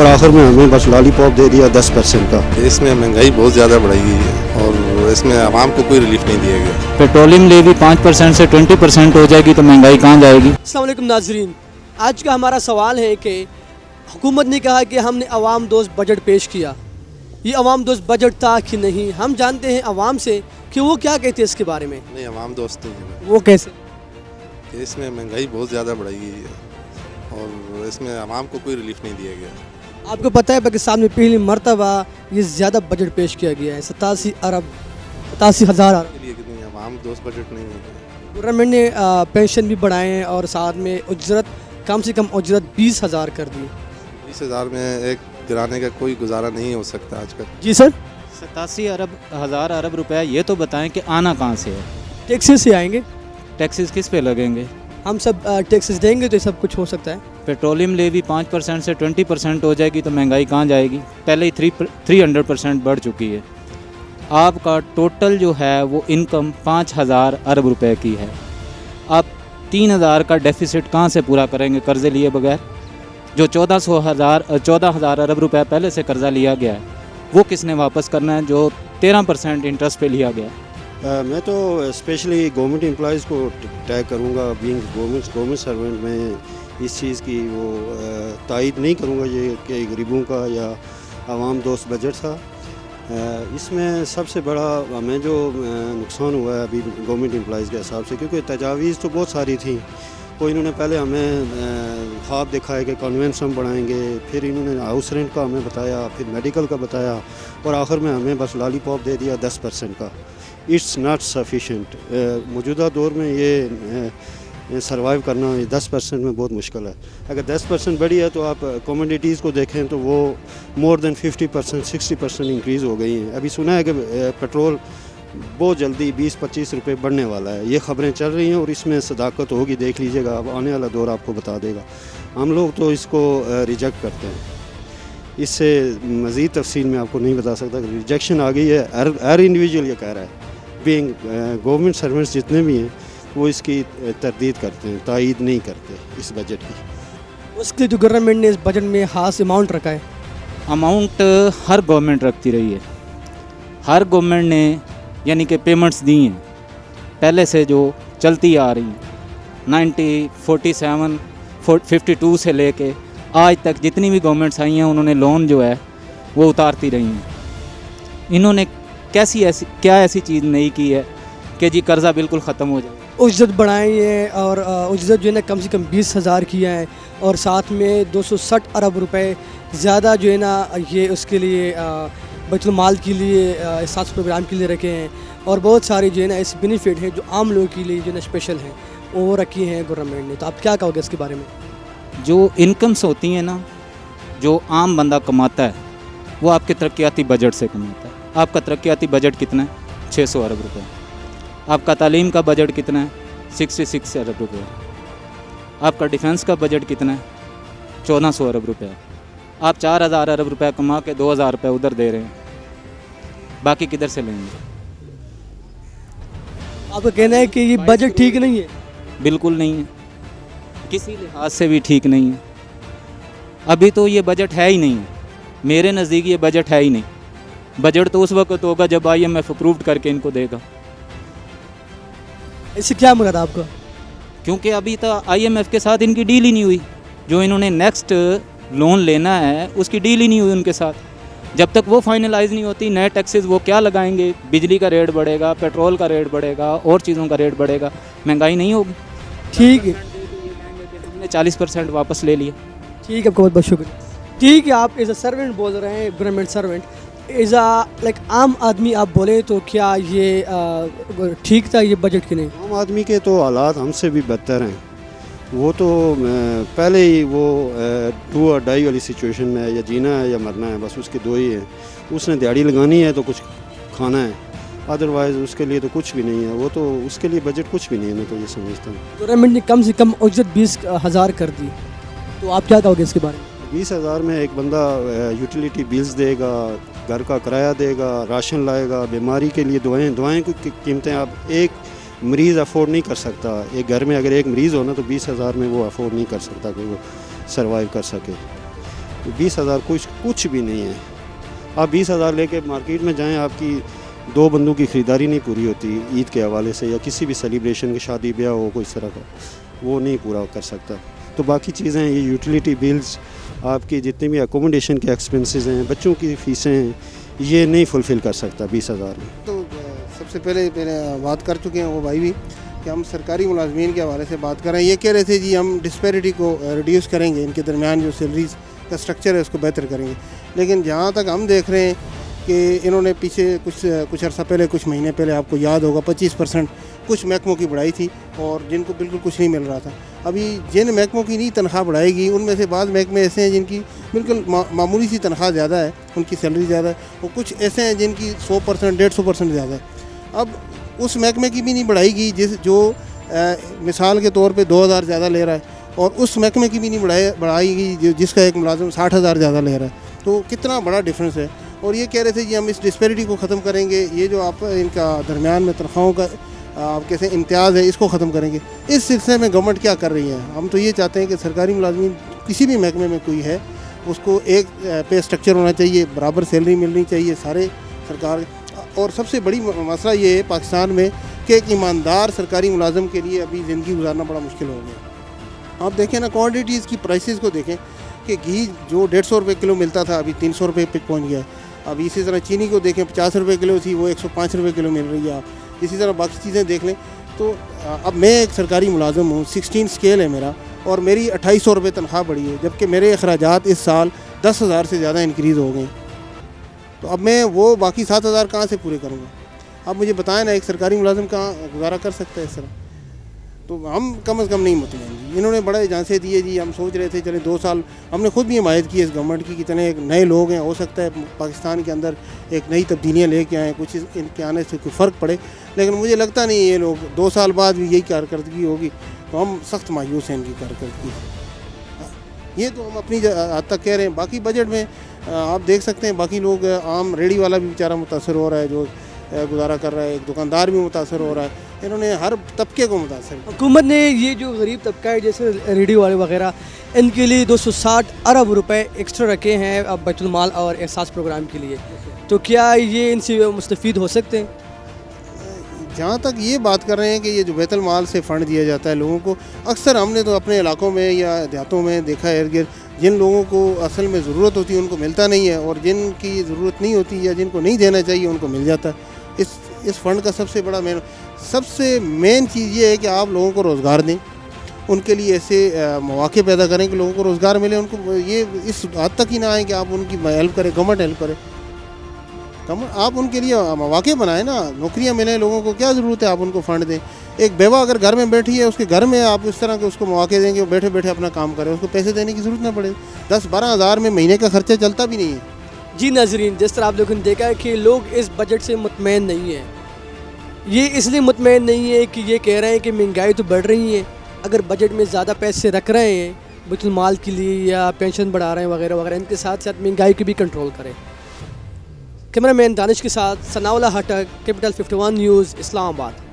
और आखिर में हमें बस लॉलीपॉप दे दिया 10% का। इसमें महंगाई बहुत ज़्यादा बढ़ाई गई है और इसमें आवाम को कोई रिलीफ नहीं दिया गया। पेट्रोलियम लेवी 5% से 20% हो जाएगी तो महंगाई कहाँ जाएगी। अस्सलाम वालेकुम नाजरीन, आज का हमारा सवाल है कि हुकूमत ने कहा कि हमने अवाम दोस्त बजट पेश किया, ये अवाम दोस्त बजट था कि नहीं। हम जानते हैं अवाम से कि वो क्या कहते हैं इसके बारे में। नहीं, आवाम दोस्त नहीं है। वो कैसे? कि इसमें महंगाई बहुत ज़्यादा बढ़ाई गई है और इसमें आवाम को कोई रिलीफ नहीं दिया गया। आपको पता है पाकिस्तान में पहली मरतबा ये ज़्यादा बजट पेश किया गया है, 87,000 अरब। के लिए कितनी आवाम दोस्त बजट नहीं है। गवर्नमेंट ने पेंशन भी बढ़ाए हैं और साथ में उजरत कम से कम उजरत 20,000 कर दी। 20,000 में एक किराने का कोई गुजारा नहीं हो सकता आजकल। जी सर। 87,000 अरब रुपया, ये तो बताएं कि आना कहाँ से है। टैक्सेस से आएंगे। टैक्सेस किस पे लगेंगे? हम सब टैक्सेस देंगे तो ये सब कुछ हो सकता है। पेट्रोलियम लेवी 5% से 20% हो जाएगी तो महंगाई कहाँ जाएगी। पहले ही 300% बढ़ चुकी है। आपका टोटल जो है वो इनकम 5,000 अरब रुपए की है। आप 3,000 का डेफिसिट कहाँ से पूरा करेंगे कर्जे लिए बगैर? जो 14,000 अरब रुपए पहले से कर्जा लिया गया है वो किसने वापस करना है, जो 13% इंटरेस्ट पे लिया गया है। मैं तो स्पेशली गवर्नमेंट एम्प्लॉइज़ को टैग करूँगा। बीइंग गवर्नमेंट सर्वेंट में इस चीज़ की वो तायद नहीं करूँगा ये कि गरीबों का या आवाम दोस्त बजट था। इसमें सबसे बड़ा हमें जो नुकसान हुआ है अभी गवर्नमेंट एम्प्लॉइज़ के हिसाब से, क्योंकि तजावीज़ तो बहुत सारी थी। तो इन्होंने पहले हमें ख्वाब दिखाया कि कॉन्वेंट्स हम बढ़ाएंगे, फिर इन्होंने हाउस रेंट का हमें बताया, फिर मेडिकल का बताया और आखिर में हमें बस लॉलीपॉप दे दिया 10% का। It's not sufficient. मौजूदा दौर में ये सर्वाइव करना 10% में बहुत मुश्किल है। अगर 10% बढ़ी है तो आप कमोडिटीज़ को देखें तो वो मोर देन 50% 60% इंक्रीज़ हो गई हैं। अभी सुना है कि पेट्रोल बहुत जल्दी 20-25 रुपये बढ़ने वाला है। ये ख़बरें चल रही हैं और इसमें सदाकत होगी, देख लीजिएगा, अब आने वाला दौर आपको बता देगा। हम लोग तो इसको रिजेक्ट करते हैं। इससे मज़ीद तफसील में आपको नहीं बता सकता। रिजेक्शन आ गई है। हर इंडिविजुअल ये कह रहा है। बीइंग गवर्नमेंट सर्वेंट्स जितने भी हैं वो इसकी तरदीद करते हैं, तायद नहीं करते इस बजट की। उसके जो गवर्नमेंट ने इस बजट में खास अमाउंट रखा है। अमाउंट हर गवर्नमेंट रखती रही है। हर गवर्नमेंट ने यानी कि पेमेंट्स दी हैं पहले से जो चलती आ रही हैं। 47, 52 से लेके आज तक जितनी भी गवर्नमेंट्स आई हैं उन्होंने लोन जो है वो उतारती रही हैं। इन्होंने क्या ऐसी चीज़ नहीं की है कि जी कर्ज़ा बिल्कुल ख़त्म हो जाए। उजरत बढ़ाई है और उजरत जो है ना कम से कम 20,000 किया है और साथ में 260 अरब रुपए ज़्यादा जो है ना ये उसके लिए बैतुल माल के लिए एहसास प्रोग्राम के लिए रखे हैं और बहुत सारे जो है ना ऐसे बेनिफिट हैं जो आम लोगों के लिए जो है ना स्पेशल हैं वो रखी हैं गवर्नमेंट ने। तो आप क्या कहोगे इसके बारे में? जो इनकम्स होती हैं ना, जो आम बंदा कमाता है वो आपके तरक्याती बजट से कमाता है। आपका तरक्याती बजट कितना है? 600 अरब रुपये। आपका तालीम का बजट कितना है? 66 अरब रुपये। आपका डिफेंस का बजट कितना है? 1400 अरब रुपये। आप 4,000 अरब रुपये कमा के 2,000 रुपये उधर दे रहे हैं, बाकी किधर से लेंगे? आपका कहना है कि ये बजट ठीक नहीं है? बिल्कुल नहीं है, किसी लिहाज से भी ठीक नहीं है। अभी तो ये बजट है ही नहीं है। मेरे नज़दीक ये बजट है ही नहीं। बजट तो उस वक्त होगा जब IMF अप्रूव्ड करके इनको देगा। इससे क्या मुराद आपका? क्योंकि अभी तक IMF के साथ इनकी डील ही नहीं हुई। जो इन्होंने नेक्स्ट लोन लेना है उसकी डील ही नहीं हुई उनके साथ। जब तक वो फाइनलाइज नहीं होती, नए टैक्सेस वो क्या लगाएंगे? बिजली का रेट बढ़ेगा, पेट्रोल का रेट बढ़ेगा और चीज़ों का रेट बढ़ेगा, महंगाई नहीं होगी। ठीक है, हमने 40% वापस ले लिया। ठीक है, बहुत बहुत शुक्रिया। ठीक है, आप एज अ सर्वेंट बोल रहे हैं, government servant, as a like आम आदमी आप बोले तो क्या ये ठीक था ये बजट की? नहीं, आम आदमी के तो हालात हमसे भी बदतर हैं। वो तो पहले ही वो डू और डाई वाली सिचुएशन में है, या जीना है या मरना है, बस उसके दो ही हैं। उसने दिहाड़ी लगानी है तो कुछ खाना है, अदरवाइज़ उसके लिए तो कुछ भी नहीं है। वो तो उसके लिए बजट कुछ भी नहीं है। मैं तो ये समझता हूँ गवर्नमेंट ने कम से कम उजरत 20,000 कर दी, तो आप क्या कहोगे इसके बारे में? 20,000 में एक बंदा यूटिलिटी बिल्स देगा, घर का किराया देगा, राशन लाएगा, बीमारी के लिए दवाएं की कीमतें आप एक मरीज़ अफोर्ड नहीं कर सकता। एक घर में अगर एक मरीज़ हो ना तो 20,000 में वो अफोर्ड नहीं कर सकता कि वो सर्वाइव कर सके। 20,000 कुछ भी नहीं है। आप 20,000 लेके मार्केट में जाएं, आपकी 2 बंदों की ख़रीदारी नहीं पूरी होती ईद के हवाले से, या किसी भी सेलिब्रेशन की शादी ब्याह हो कोई इस तरह का, वो नहीं पूरा कर सकता। तो बाकी चीज़ें ये यूटिलिटी बिल्स, आपकी जितने भी अकोमोडेशन के एक्सपेंसेस हैं, बच्चों की फ़ीसें हैं, ये नहीं फुलफ़िल कर सकता 20,000 में। तो सबसे पहले बात कर चुके हैं वो भाई भी कि हम सरकारी मुलाजमीन के हवाले से बात कर रहे हैं। ये कह रहे थे जी हम डिस्पैरिटी को रिड्यूस करेंगे, इनके दरमियान जो सैलरीज का स्ट्रक्चर है उसको बेहतर करेंगे। लेकिन जहाँ तक हम देख रहे हैं कि इन्होंने पीछे कुछ अर्सा पहले, कुछ महीने पहले आपको याद होगा 25% कुछ महकमों की बढ़ाई थी और जिनको बिल्कुल कुछ नहीं मिल रहा था। अभी जिन महकमों की नहीं तनख्वाह बढ़ाएगी उनमें से बाद महकमे ऐसे हैं जिनकी बिल्कुल मामूली सी तनख्वाह ज़्यादा है, उनकी सैलरी ज़्यादा है, और कुछ ऐसे हैं जिनकी 100% 150% ज़्यादा है। अब उस महकमे की भी नहीं बढ़ाएगी जो मिसाल के तौर पे 2,000 ज़्यादा ले रहा है, और उस महकमे की भी नहीं बढ़ाएगी जिसका एक मुलाजिम 60,000 ज़्यादा ले रहा है। तो कितना बड़ा डिफरेंस है। और ये कह रहे थे जी हम इस डिस्पैरिटी को ख़त्म करेंगे, ये जो आप इनका दरमियान में तनख्वाहों का आप कैसे इम्तियाज़ है इसको ख़त्म करेंगे। इस सिलसिले में गवर्नमेंट क्या कर रही है? हम तो ये चाहते हैं कि सरकारी मुलाजिम किसी भी महकमे में कोई है उसको एक पे स्ट्रक्चर होना चाहिए, बराबर सैलरी मिलनी चाहिए सारे सरकार। और सबसे बड़ी मसला ये है पाकिस्तान में कि एक ईमानदार सरकारी मुलाजिम के लिए अभी ज़िंदगी गुजारना बड़ा मुश्किल हो गया। आप देखें ना, क्वान्टिटीज़ की प्राइसेस को देखें कि घी जो 150 रुपये किलो मिलता था अभी 300 रुपये पे पहुँच गया है। अब इसी तरह चीनी को देखें, 50 रुपये किलो थी वो 105 रुपये किलो मिल रही है। आप इसी तरह बाकी चीज़ें देख लें। तो अब मैं एक सरकारी मुलाजिम हूँ, 16 स्केल है मेरा, और मेरी 2800 रुपये तनख्वाह बढ़ी है, जबकि मेरे अखराजात इस साल 10,000 से ज़्यादा इंक्रीज़ हो गए। तो अब मैं वो बाकी 7,000 कहाँ से पूरे करूँगा? आप मुझे बताएं ना, एक सरकारी मुलाजिम कहाँ गुजारा कर सकता है इस तरह? तो हम कम से कम नहीं मुतमईन जी। इन्होंने बड़े झांसे दिए जी, हम सोच रहे थे चले 2 साल, हमने खुद भी हिमायत की इस गवर्नमेंट की, कितने एक नए लोग हैं, हो सकता है पाकिस्तान के अंदर एक नई तब्दीलियाँ लेके आएँ, कुछ इनके आने से कोई फ़र्क पड़े। लेकिन मुझे लगता नहीं ये लोग 2 साल बाद भी यही कारकर्दगी होगी, तो हम सख्त मायूस हैं इनकी कारकर्दगी। ये तो हम अपनी हद तक कह रहे हैं। बाकी बजट में आप देख सकते हैं, बाकी लोग, आम रेडी वाला भी बेचारा मुतासर हो रहा है, जो गुजारा कर रहा है, एक दुकानदार भी मुतासर हो रहा है। इन्होंने हर तबके को मुतासर किया। हुकूमत ने ये जो गरीब तबका है जैसे रेडियो वाले वगैरह, इनके लिए 260 अरब रुपए एक्स्ट्रा रखे हैं अब बैतुल माल और एहसास प्रोग्राम के लिए। तो क्या ये इनसे मुस्तफ़ीद हो सकते हैं? जहाँ तक ये बात कर रहे हैं कि ये जो बैतुल माल से फ़ंड दिया जाता है लोगों को, अक्सर हमने तो अपने इलाकों में या देहातों में देखा है, इर्द गिर्द जिन लोगों को असल में ज़रूरत होती है उनको मिलता नहीं है, और जिनकी ज़रूरत नहीं होती या जिनको नहीं देना चाहिए उनको मिल जाता है। इस फ़ंड का सबसे मेन चीज़ ये है कि आप लोगों को रोज़गार दें, उनके लिए ऐसे मौके पैदा करें कि लोगों को रोज़गार मिले। उनको ये इस हद तक ही ना आए कि आप उनकी हेल्प करें, गवर्नमेंट हेल्प करे। आप उनके लिए मौके बनाएं ना, नौकरियां मिलें लोगों को। क्या ज़रूरत है आप उनको फ़ंड दें? एक बेवा अगर घर में बैठी है, उसके घर में आप इस तरह के उसको मौके देंगे, वो बैठे बैठे अपना काम करे, उसको पैसे देने की ज़रूरत ना पड़े। 10-12 हज़ार में महीने का खर्चा चलता भी नहीं है। जी नाज़रीन, जिस तरह आप लोगों ने देखा है कि लोग इस बजट से मुतमईन नहीं हैं। ये इसलिए मुतमईन नहीं है कि ये कह रहे हैं कि महंगाई तो बढ़ रही है, अगर बजट में ज़्यादा पैसे रख रहे हैं बैतुल माल के लिए या पेंशन बढ़ा रहे हैं वगैरह वगैरह, इनके साथ साथ महंगाई को भी कंट्रोल करें। कैमरामैन दानिश के साथ सनाउल्लाह हटक, कैपिटल 51 न्यूज़, इस्लामाबाद।